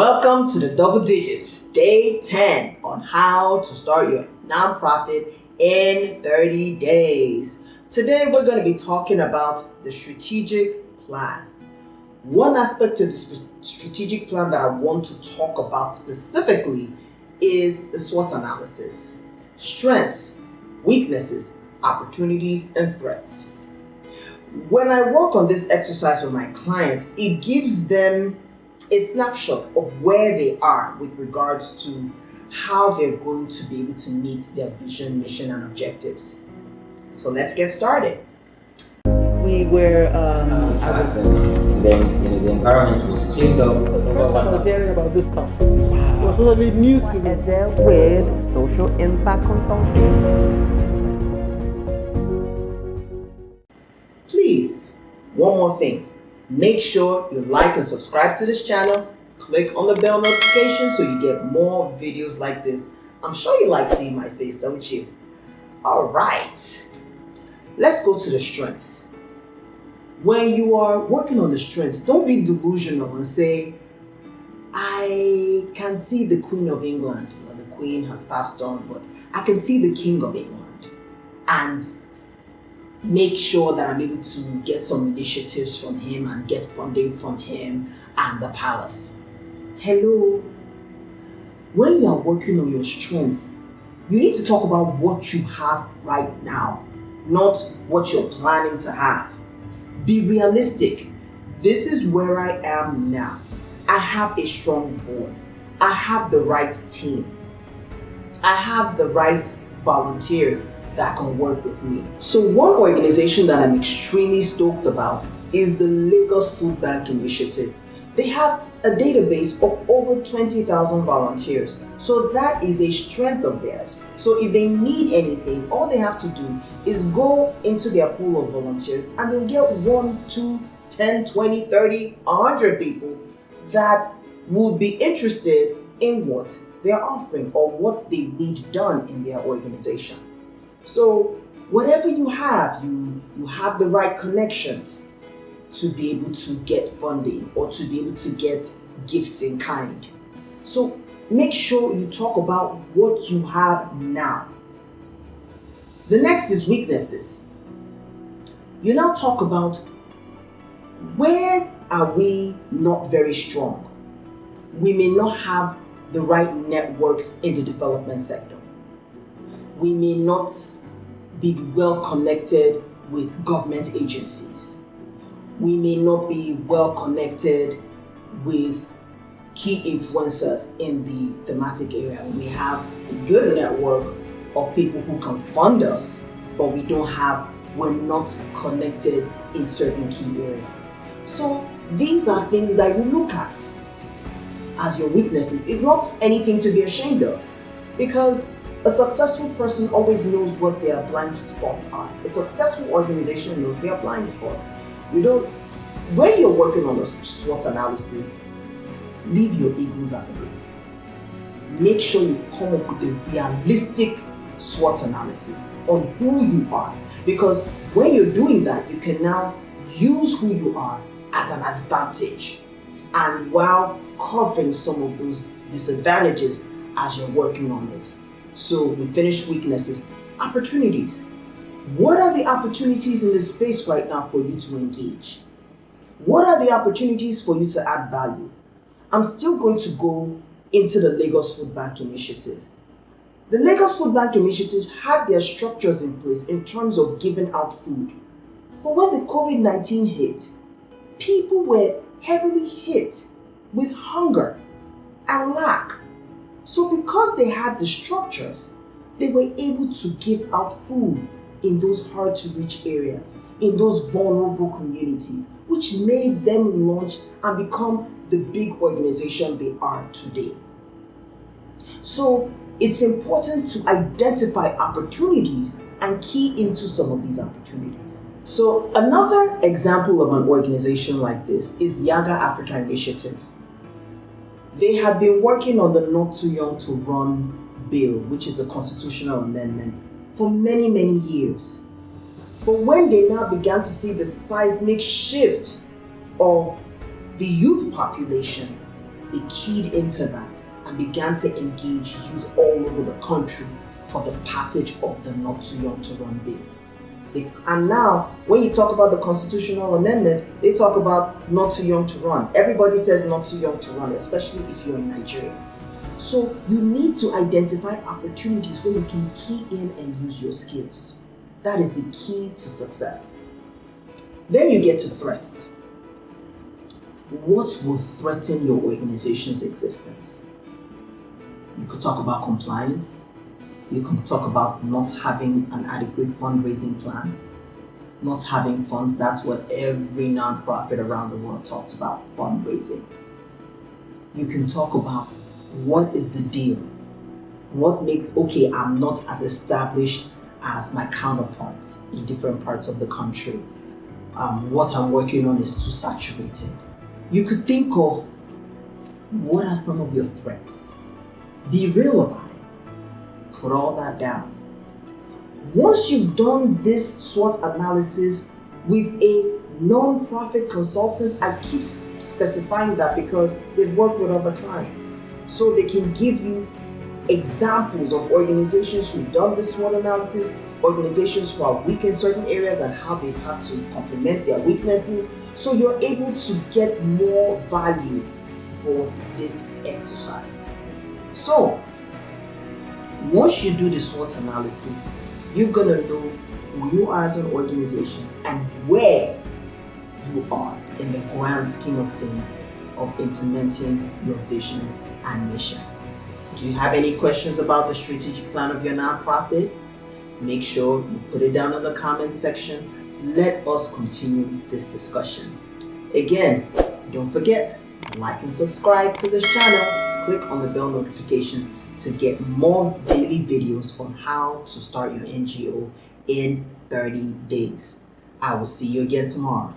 Welcome to the Double Digits, Day 10 on how to start your nonprofit in 30 days. Today we're going to be talking about the strategic plan. One aspect of the strategic plan that I want to talk about specifically is the SWOT analysis. Strengths, weaknesses, opportunities, and threats. When I work on this exercise with my clients, it gives them a snapshot of where they are with regards to how they're going to be able to meet their vision, mission, and objectives. So let's get started. We were then the environment was cleaned up. The first time I was hearing about this stuff, it was totally new to me. I dealt with social impact consulting. Please, one more thing. Make sure you like and subscribe to this channel. Click on the bell notification so you get more videos like this. I'm sure you like seeing my face, don't you? All right. Let's go to the strengths. When you are working on the strengths, don't be delusional and say, I can see the Queen of England. Well, the Queen has passed on, but I can see the King of England. And make sure that I'm able to get some initiatives from him and get funding from him and the palace. Hello. When you are working on your strengths, you need to talk about what you have right now, not what you're planning to have. Be realistic. This is where I am now. I have a strong board. I have the right team. I have the right volunteers that can work with me. So one organization that I'm extremely stoked about is the Lagos Food Bank Initiative. They have a database of over 20,000 volunteers. So that is a strength of theirs. So if they need anything, all they have to do is go into their pool of volunteers and they'll get 1, 2, 10, 20, 30, 100 people that would be interested in what they're offering or what they need done in their organization. So whatever you have, you have the right connections to be able to get funding or to be able to get gifts in kind. So make sure you talk about what you have now. The next is weaknesses. You now talk about where are we not very strong. We may not have the right networks in the development sector. We may not be well connected with government agencies. We may not be well connected with key influencers in the thematic area. We have a good network of people who can fund us, but we're not connected in certain key areas. So these are things that you look at as your weaknesses. It's not anything to be ashamed of, because a successful person always knows what their blind spots are. A successful organization knows their blind spots. When you're working on a SWOT analysis, leave your egos at the door. Make sure you come up with a realistic SWOT analysis on who you are. Because when you're doing that, you can now use who you are as an advantage, and while covering some of those disadvantages as you're working on it. So we finished weaknesses. Opportunities. What are the opportunities in the space right now for you to engage? What are the opportunities for you to add value? I'm still going to go into the Lagos Food Bank Initiative. The Lagos Food Bank Initiatives had their structures in place in terms of giving out food. But when the COVID-19 hit, people were heavily hit with hunger and lack. So because they had the structures, they were able to give out food in those hard to reach areas, in those vulnerable communities, which made them launch and become the big organization they are today. So it's important to identify opportunities and key into some of these opportunities. So another example of an organization like this is Yaga Africa Initiative. They have been working on the Not Too Young to Run bill, which is a constitutional amendment, for many, many years. But when they now began to see the seismic shift of the youth population, they keyed into that and began to engage youth all over the country for the passage of the Not Too Young to Run bill. And now, when you talk about the constitutional amendment, they talk about not too young to run. Everybody says not too young to run, especially if you're in Nigeria. So you need to identify opportunities where you can key in and use your skills. That is the key to success. Then you get to threats. What will threaten your organization's existence? You could talk about compliance. You can talk about not having an adequate fundraising plan, not having funds. That's what every nonprofit around the world talks about, fundraising. You can talk about what is the deal? What makes, okay, I'm not as established as my counterparts in different parts of the country. What I'm working on is too saturated. You could think of what are some of your threats. Be real about it. Put all that down. Once you've done this SWOT analysis with a non-profit consultant, I keep specifying that because they've worked with other clients. So they can give you examples of organizations who've done this SWOT analysis, organizations who are weak in certain areas and how they've had to complement their weaknesses. So you're able to get more value for this exercise. So, once you do the SWOT analysis, you're going to know who you are as an organization and where you are in the grand scheme of things of implementing your vision and mission. Do you have any questions about the strategic plan of your nonprofit? Make sure you put it down in the comment section. Let us continue this discussion. Again, don't forget, like and subscribe to this channel. Click on the bell notification to get more daily videos on how to start your NGO in 30 days. I will see you again tomorrow.